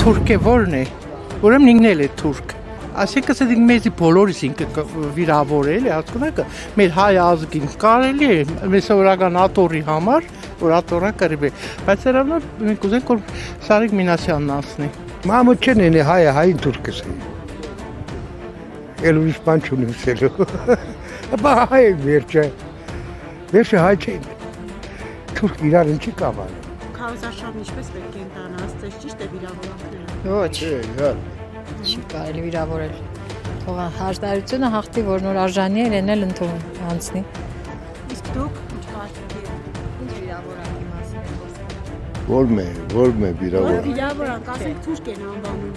թուրք է, որն է, ուրեմն ինքն էլ է թուրք։ Այսինքն ասենք մեզի բոլորիս ինքը վիրավորել է, հասկանում եք, մեր հայ ազգին կարելի է մեզ օրական աթոռի համար, որ աթոռը կռիվ է, բայց հրավնոր մենք ուզենք որ Սարիկ Մինասյանն անցնի։ Մամուչեն είναι հայ թուրքս է։ Էլ ուրիշ բան չունեմ ասելու։ Բա հայ վերջը հայ չէ։ Թուրք իրար ինչի կավարը։ Քարոզարշավն ինչպես պետք է ընտանաց, ճիշտ է վիրավորանքները։ Ոչ, չի կարելի վիրավորել։ Թող հաշտարությունը հաղթի, որ նոր արժանի է, են էլ ընդուն անցնի։ Իսկ դուք ինչ կարծիք եք։ Ինչ վիրավորանքի մասին է խոսքը։ Ո՞ր մե վիրավոր։ Վիրավորանք, ասենք թուրք են անվանում։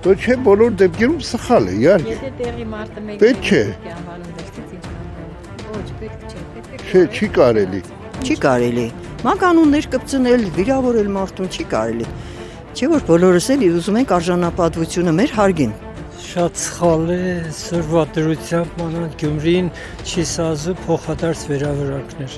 Դու չէ բոլոր դեպքերում սխալ է, իհարկե։ Եթե տեղի մարդը մեկ Պետք է։ անվանում դերից ինչ անվանում։ Ոչ, պետք չէ։ Չէ, չի կարելի։ Չի կարելի։ Մանկանուններ կպցնել, վիրավորել մարդուն չի կարելի։ Չէ՞ որ բոլորս էլ ուզում ենք արժանապատվությունը մեր հարգին։ Շատ սխալ է սրվա դրությամբ մանավանդ Գյումրին չի սազում փոխադարձ վերավորանքներ։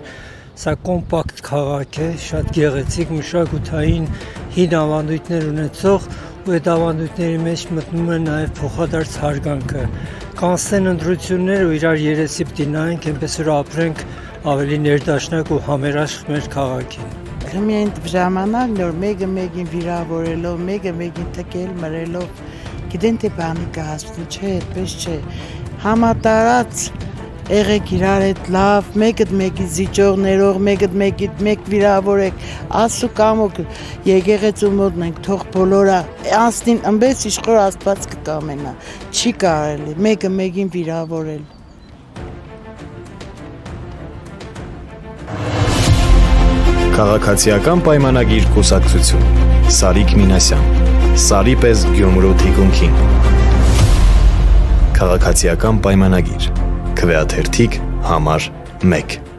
Սա կոմպակտ քաղաք է, շատ գեղեցիկ մշակութային հին ավանդույթներ ունեցող ու այդ ավանդույթների մեջ մտնում է նաև փոխադարձ հարգանքը։ Կանցնեն ընտրություններ ու իրար երեսի պիտի նայենք, այնպես որ ապրենք ավելի ներդաշնակ ու համերաշխ մեր քաղաքին։ Միայն ժամանակ նոր մեկը մեկին վիրավորելով, մեկը մեկին թքել, մրելով, գիտեն թե բանի կհասնի, չէ, այդպես չէ։ Համատարած եղեք իրար հետ լավ, մեկը մեկի զիջողներով, մեկը մեկի մեկ վիրավորեք, ասու կամոք եկեղեցու մոտ ենք, թող բոլորը անցնին, ըմբես իշխոր Աստված կկամենա, չի կարելի, մեկը մեկին վիրավորել։ Քաղաքացիական պայմանագիր կուսակցություն Սարիկ Մինասյան Սարի պես Գյումրու թիկունքին Քաղաքացիական պայմանագիր Քվեաթերթիկ համար 1